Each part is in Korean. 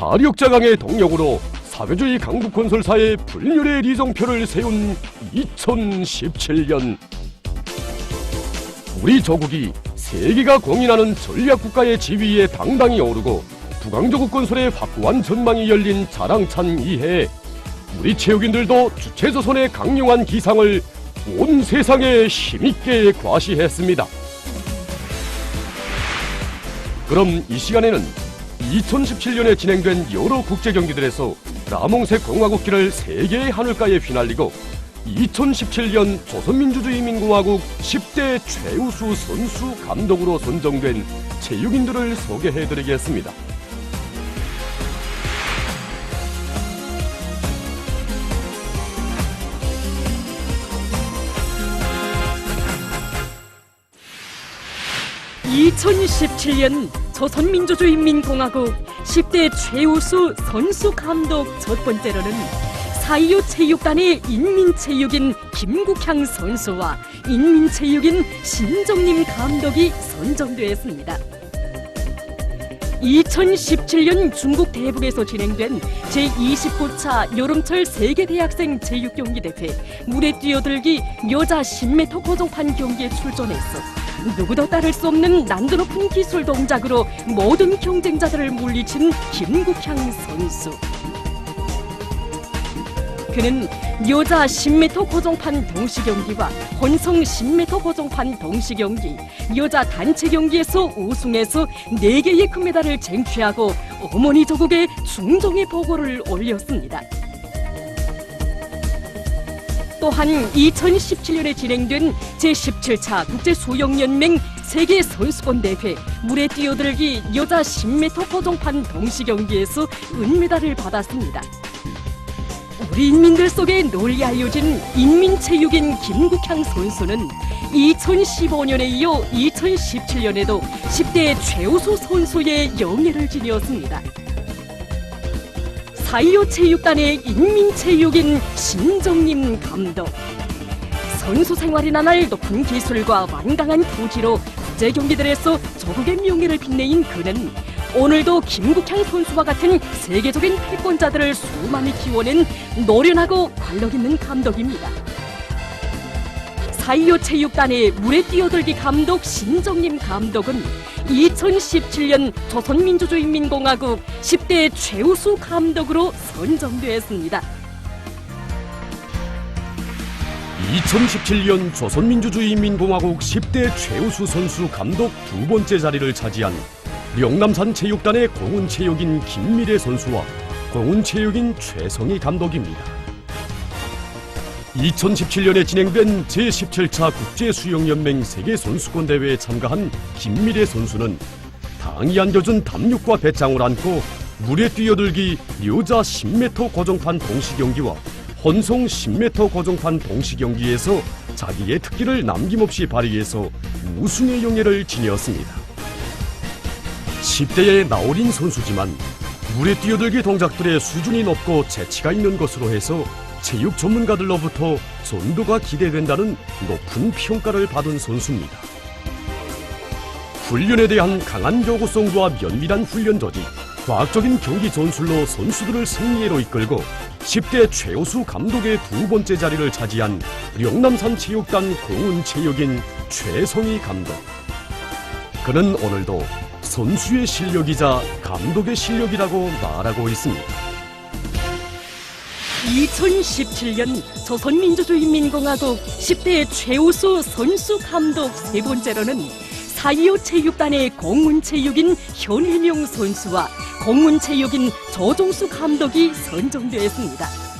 사력자강의 동력으로 사회주의 강북건설사의 불멸의 리정표를 세운 2017년, 우리 조국이 세계가 공인하는 전략국가의 지위에 당당히 오르고 부강조국 건설의 확고한 전망이 열린 자랑찬 이해, 우리 체육인들도 주체조선의 강력한 기상을 온 세상에 힘있게 과시했습니다. 그럼 이 시간에는 2017년에 진행된 여러 국제경기들에서 라몽색 공화국기를 세계의 하늘가에 휘날리고 2017년 조선민주주의인민공화국 10대 최우수 선수 감독으로 선정된 체육인들을 소개해드리겠습니다. (2017년) 조선민주주의인민공화국 10대 최우수 선수 감독 첫 번째로는 4.25 체육단의 인민체육인 김국향 선수와 인민체육인 신정림 감독이 선정되었습니다. 2017년 중국 대북에서 진행된 제29차 여름철 세계대학생 체육경기대회 물에 뛰어들기 여자 10m 고정판 경기에 출전했어 누구도 따를 수 없는 난도 높은 기술 동작으로 모든 경쟁자들을 물리친 김국향 선수. 그는 여자 10m 고정판 동시경기와 혼성 10m 고정판 동시경기, 여자 단체 경기에서 우승해서 4개의 금메달을 쟁취하고 어머니 조국에 중정의 보고를 올렸습니다. 또한 2017년에 진행된 제17차 국제수영연맹 세계선수권대회 물에 뛰어들기 여자 10m 고정판 동시경기에서 은메달을 받았습니다. 우리 인민들 속에 널리 알려진 인민체육인 김국향 선수는 2015년에 이어 2017년에도 10대 최우수 선수의 영예를 지녔습니다. 4.25 체육단의 인민체육인 신정림 감독. 선수 생활이 나날 높은 기술과 완강한 투지로 국제경기들에서 조국의 명예를 빛내인 그는 오늘도 김국향 선수와 같은 세계적인 패권자들을 수많이 키워낸 노련하고 관력 있는 감독입니다. 4.25 체육단의 물에 뛰어들기 감독 신정림 감독은 2017년 조선민주주의인민공화국 10대 최우수 감독으로 선정되었습니다. 2017년 조선민주주의인민공화국 10대 최우수 선수 감독 두 번째 자리를 차지한 명남산 체육단의 공훈체육인 김미래 선수와 공훈체육인 최성희 감독입니다. 2017년에 진행된 제17차 국제수영연맹 세계선수권대회에 참가한 김미래 선수는 당이 안겨준 담력과 배짱을 안고 물에 뛰어들기 여자 10m 고정판 동시경기와 혼성 10m 고정판 동시경기에서 자기의 특기를 남김없이 발휘해서 우승의 영예를 지녔습니다. 10대의 나어린 선수지만 물에 뛰어들기 동작들의 수준이 높고 재치가 있는 것으로 해서 체육 전문가들로부터 전도가 기대된다는 높은 평가를 받은 선수입니다. 훈련에 대한 강한 요구성과 면밀한 훈련 조직, 과학적인 경기 전술로 선수들을 승리로 이끌고 10대 최우수 감독의 두 번째 자리를 차지한 명남산 체육단 공훈체육인 최성희 감독. 그는 오늘도 선수의 실력이자 감독의 실력이라고 말하고 있습니다. 2017년 조선민주주의인민공화국 10대 최우수 선수 감독 세 번째로는 4.25 체육단의 공훈체육인 현일명 선수와 공훈체육인 조종수 감독이 선정되었습니다.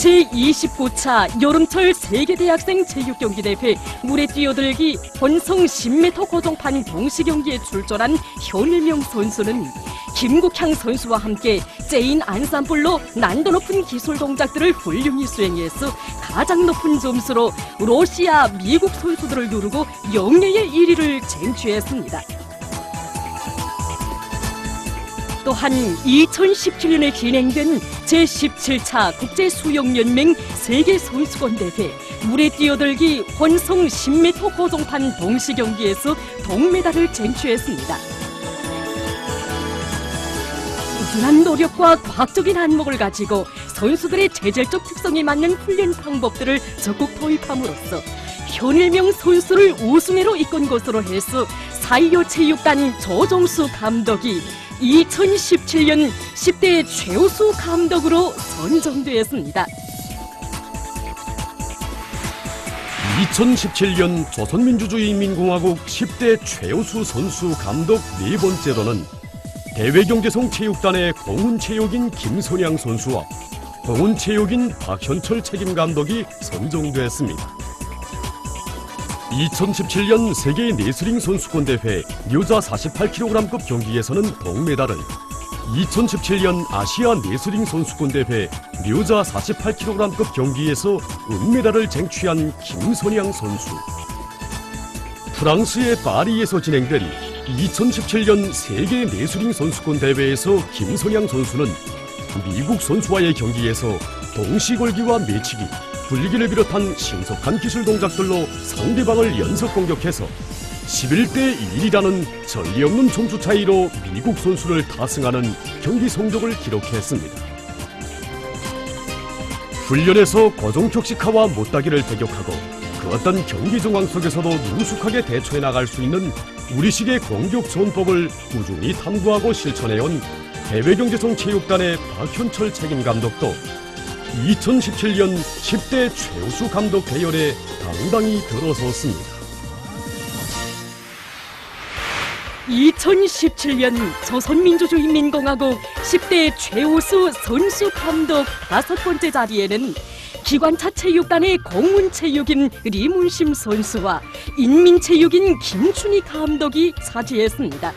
제29차 여름철 세계대학생 체육경기대회 물에 뛰어들기 혼성 10m 고정판 동시경기에 출전한 현일명 선수는 김국향 선수와 함께 제인 안산불로 난도 높은 기술 동작들을 훌륭히 수행해서 가장 높은 점수로 러시아, 미국 선수들을 누르고 영예의 1위를 쟁취했습니다. 또한 2017년에 진행된 제17차 국제수영연맹 세계선수권대회 물에 뛰어들기 혼성 10m 고정판 동시경기에서 동메달을 쟁취했습니다. 꾸준한 노력과 과학적인 안목을 가지고 선수들의 체질적 특성에 맞는 훈련 방법들을 적극 도입함으로써 현일명 선수를 우승회로 이끈 것으로 해서 사이오 체육단 조정수 감독이 2017년 10대 최우수 감독으로 선정되었습니다. 2017년 조선민주주의인민공화국 10대 최우수 선수 감독 네 번째로는 대외경제성 체육단의 공훈체육인 김선양 선수와 공훈체육인 박현철 책임감독이 선정됐습니다. 2017년 세계 레슬링 선수권 대회 여자 48kg급 경기에서는 동메달을, 2017년 아시아 레슬링 선수권 대회 여자 48kg급 경기에서 은메달을 쟁취한 김선양 선수. 프랑스의 파리에서 진행된 2017년 세계 레슬링 선수권 대회에서 김선양 선수는 미국 선수와의 경기에서 동시걸기와 매치기, 불기를 비롯한 신속한 기술 동작들로 상대방을 연속 공격해서 11대 1이라는 전례 없는 점수 차이로 미국 선수를 타승하는 경기 성적을 기록했습니다. 훈련에서 고정격식화와 못다기를 대격하고 그 어떤 경기 상황 속에서도 능숙하게 대처해 나갈 수 있는 우리식의 공격 전법을 꾸준히 탐구하고 실천해온 대외경제성 체육단의 박현철 책임감독도 2017년 10대 최우수 감독 대열에 당당히 들어섰습니다. 2017년 조선민주주의인민공화국 10대 최우수 선수 감독 5번째 자리에는 기관차 체육단의 공훈체육인 리문심 선수와 인민체육인 김춘희 감독이 차지했습니다.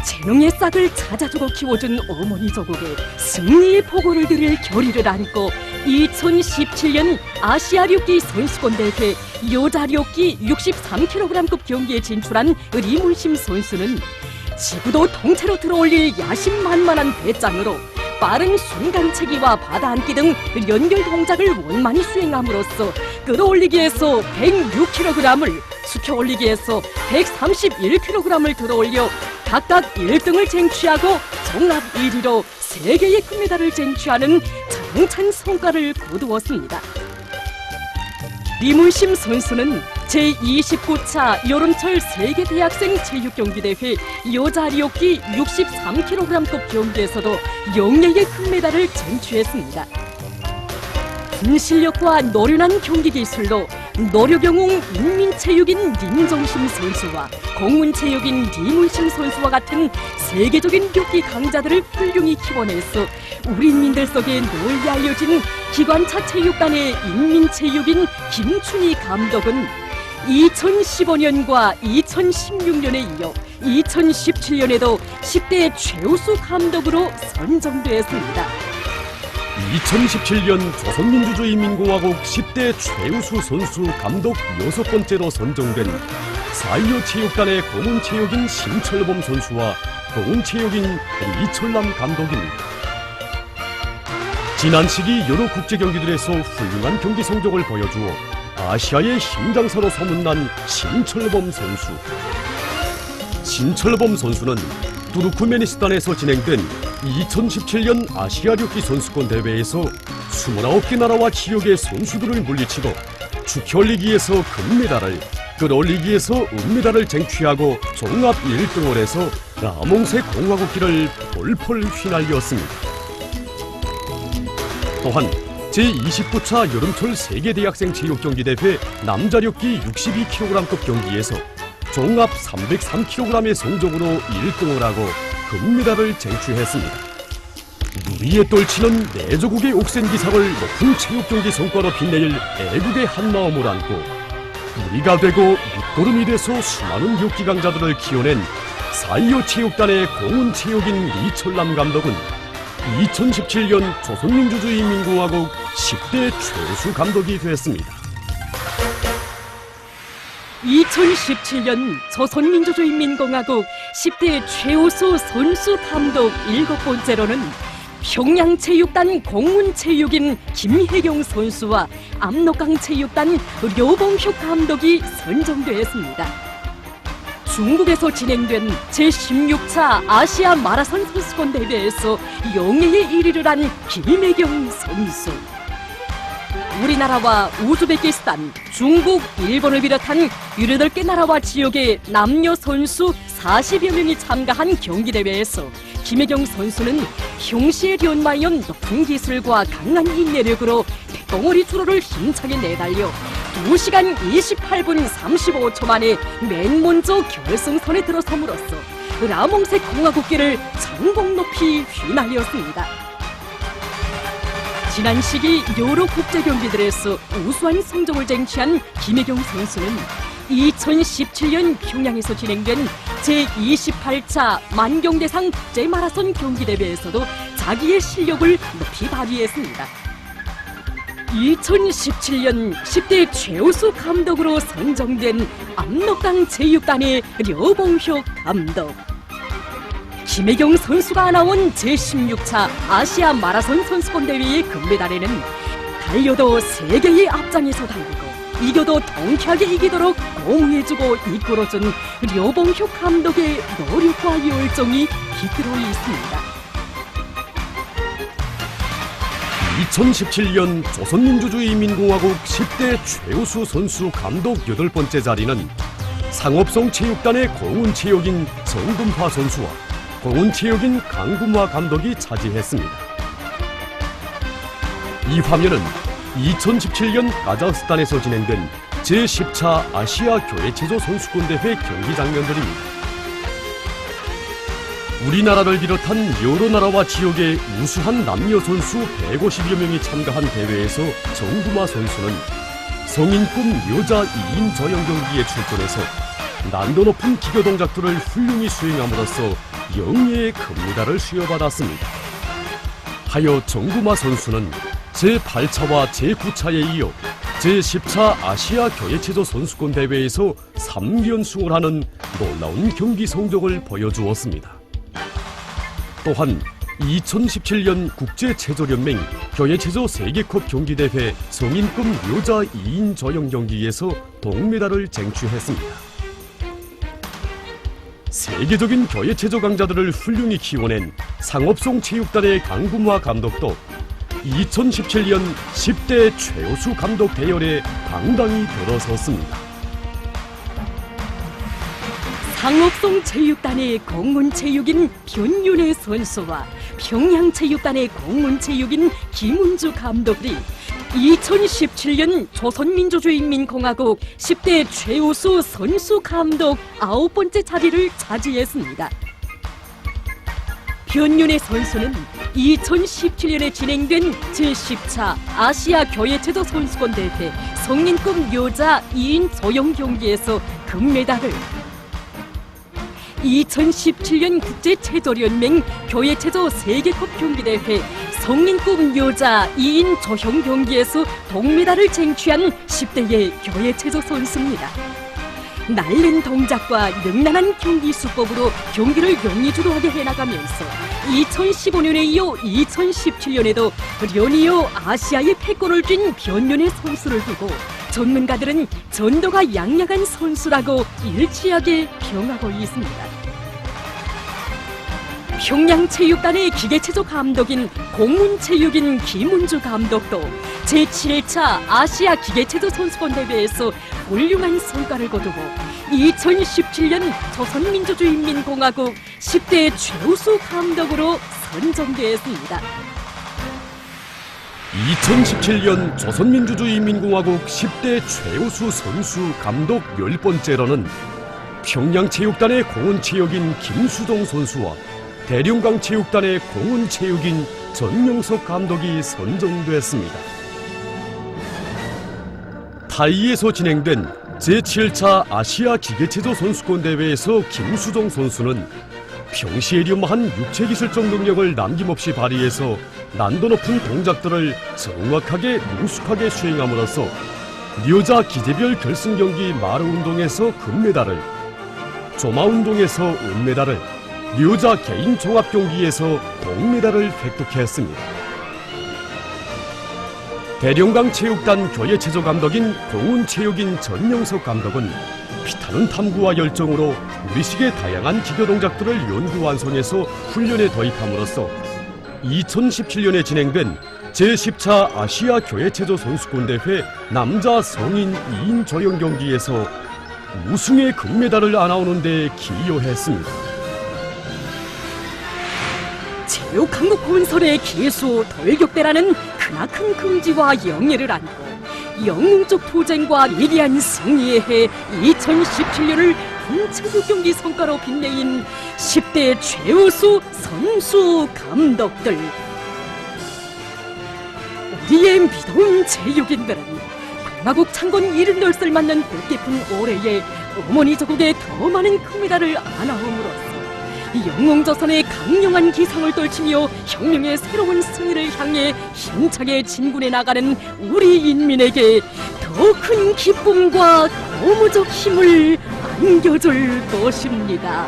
재능의 싹을 찾아주고 키워준 어머니 조국에 승리의 포고를 드릴 결의를 안고 2017년 아시아 류기 선수권 대회 여자 류기 63kg급 경기에 진출한 리문심 선수는 지구도 통째로 들어올릴 야심만만한 배짱으로 빠른 순간체기와 받아안기 등 연결 동작을 원만히 수행함으로써 끌어올리기에서 106kg을, 숙여올리기에서 131kg을 들어올려 각각 1등을 쟁취하고 종합 1위로 3개의 금메달을 쟁취하는 자랑찬 성과를 거두었습니다. 리문심 선수는 제29차 여름철 세계대학생 체육경기대회 여자 리오기 63kg급 경기에서도 영예의 금메달을 쟁취했습니다. 분실력과 노련한 경기 기술로 노력영웅 인민체육인林정심 선수와 공훈체육인 리문심 선수와 같은 세계적인 격기 강자들을 훌륭히 키워내서 우리 인민들 속에 널리 알려진 기관차 체육단의 인민체육인 김춘희 감독은 2015년과 2016년에 이어 2017년에도 10대 최우수 감독으로 선정되었습니다. 2017년 조선민주주의인민공화국 10대 최우수 선수 감독 6번째로 선정된 사이오 체육단의 공훈체육인 심철범 선수와 공훈체육인 이철남 감독입니다. 지난 시기 여러 국제경기들에서 훌륭한 경기 성적을 보여주어 아시아의 힘장사로 소문난 심철범 선수. 심철범 선수는 투르크메니스탄에서 진행된 2017년 아시아 류기 선수권 대회에서 29개 나라와 지역의 선수들을 물리치고 축혀올리기에서 금메달을, 끌어올리기에서 은메달을 쟁취하고 종합 1등을 해서 남홍색 공화국기를 폴폴 휘날렸습니다. 또한 제29차 여름철 세계대학생 체육경기대회 남자력기 62kg급 경기에서 종합 303kg의 성적으로 1등을 하고 금메달을 쟁취했습니다. 누리에 떨치는 내조국의 옥센 기사를 높은 체육경기 성과로 빛낼 애국의 한마음을 안고 우리가 되고 밑거름이 돼서 수많은 격기 강자들을 키워낸 사이오 체육단의 공훈체육인 이철남 감독은 2017년 조선민주주의인민공화국 10대 최우수 감독이 됐습니다. 2017년 조선민주주의인민공화국 10대 최우수 선수 감독 7번째로는 평양체육단 공훈체육인 김혜경 선수와 압록강체육단 료봉혁 감독이 선정되었습니다. 중국에서 진행된 제16차 아시아 마라톤 선수권 대회에서 영예의 1위를 한 김혜경 선수. 우리나라와 우즈베키스탄, 중국, 일본을 비롯한 18개 나라와 지역의 남녀 선수 40여 명이 참가한 경기대회에서 김혜경 선수는 평시에 연마연 높은 기술과 강한 인내력으로 뱃덩어리 주로를 힘차게 내달려 2시간 28분 35초 만에 맨 먼저 결승선에 들어섬으로써 라몽색 공화국기를 전국 높이 휘날렸습니다. 지난 시기 여러 국제경기들에서 우수한 성적을 쟁취한 김혜경 선수는 2017년 평양에서 진행된 제28차 만경대상 국제마라톤 경기대회에서도 자기의 실력을 높이 발휘했습니다. 2017년 10대 최우수 감독으로 선정된 압록강 제6단의 려봉혁 감독. 김혜경 선수가 나온 제16차 아시아 마라톤 선수권 대회의 금메달에는 달려도 세계의 앞장에서 달리고 이겨도 통쾌하게 이기도록 공유해주고 이끌어준 려봉혁 감독의 노력과 열정이 깃들어 있습니다. 2017년 조선민주주의인민공화국 10대 최우수 선수 감독 8번째 자리는 상업성 체육단의 공훈체육인 정금화 선수와 공훈체육인 강금화 감독이 차지했습니다. 이 화면은 2017년 카자흐스탄에서 진행된 제10차 아시아 교회체조 선수권 대회 경기 장면들입니다. 우리나라를 비롯한 여러 나라와 지역의 우수한 남녀 선수 150여 명이 참가한 대회에서 정금화 선수는 성인급 여자 2인 저영 경기에 출전해서 난도 높은 기교 동작들을 훌륭히 수행함으로써 영예의 금메달을 수여받았습니다. 하여 정금화 선수는 제8차와 제9차에 이어 제10차 아시아 교회체조 선수권 대회에서 3연승을 하는 놀라운 경기 성적을 보여주었습니다. 또한 2017년 국제체조연맹 교회체조 세계컵 경기대회 성인급 여자 2인 저영 경기에서 동메달을 쟁취했습니다. 세계적인 교회체조 강자들을 훌륭히 키워낸 상업성 체육단의 강금화 감독도 2017년 10대 최우수 감독 대열에 당당히 들어섰습니다. 상업성 체육단의 공문체육인 변윤혜 선수와 평양체육단의 공문체육인 김은주 감독이 2017년 조선민주주의인민공화국 10대 최우수 선수 감독 9번째 자리를 차지했습니다. 변윤혜 선수는 2017년에 진행된 제10차 아시아 교회체조 선수권 대회 성인급 여자 2인 저영 경기에서 금메달을, 2017년 국제체조연맹 교회체조 세계컵 경기대회 성인급 여자 2인 저형 경기에서 동메달을 쟁취한 10대의 교회체조 선수입니다. 날른 동작과 능란한 경기 수법으로 경기를 영리주도하게 해나가면서 2015년에 이어 2017년에도 연이어 아시아의 패권을 쥔 변윤혜 선수를 두고 전문가들은 전도가 양양한 선수라고 일치하게 평하고 있습니다. 평양체육단의 기계체조 감독인 공문체육인 김은주 감독도 제7차 아시아 기계체조 선수권 대회에서 훌륭한 성과를 거두고 2017년 조선민주주의인민공화국 10대 최우수 감독으로 선정되었습니다. 2017년 조선민주주의인민공화국 10대 최우수 선수 감독 10번째로는 평양체육단의 공훈체육인 김수종 선수와 대룡강체육단의 공훈체육인 전명석 감독이 선정됐습니다. 타이에서 진행된 제7차 아시아 기계체조 선수권 대회에서 김수종 선수는 평시에 렴한 육체기술적 능력을 남김없이 발휘해서 난도 높은 동작들을 정확하게 능숙하게 수행함으로써 여자 기재별 결승 경기 마르운동에서 금메달을, 조마운동에서 은메달을, 여자 개인 종합 경기에서 동메달을 획득했습니다. 대룡강 체육단 교회체조 감독인 공훈체육인 전명석 감독은 피타는 탐구와 열정으로 우리식의 다양한 기교 동작들을 연구 완성해서 훈련에 도입함으로써 2017년에 진행된 제10차 아시아 교회체조 선수권대회 남자 성인 2인 조영 경기에서 우승의 금메달을 안아오는 데 기여했습니다. 체육 한국 본설의 기수 돌격대라는 크나큰 긍지와 영예를 안고 영웅적 투쟁과 위대한 승리에 해 2017년을 본체육 경기 성과로 빛내인 10대 최우수 선수 감독들. 우리의 믿음 체육인들은 공화국 창건 78살 맞는 뜻깊은 올해에 어머니 저국에 더 많은 금메달을 안아옴으로써 영웅조선의 강력한 기상을 떨치며 혁명의 새로운 승리를 향해 힘차게 진군해 나가는 우리 인민에게 더 큰 기쁨과 고무적 힘을 안겨줄 것입니다.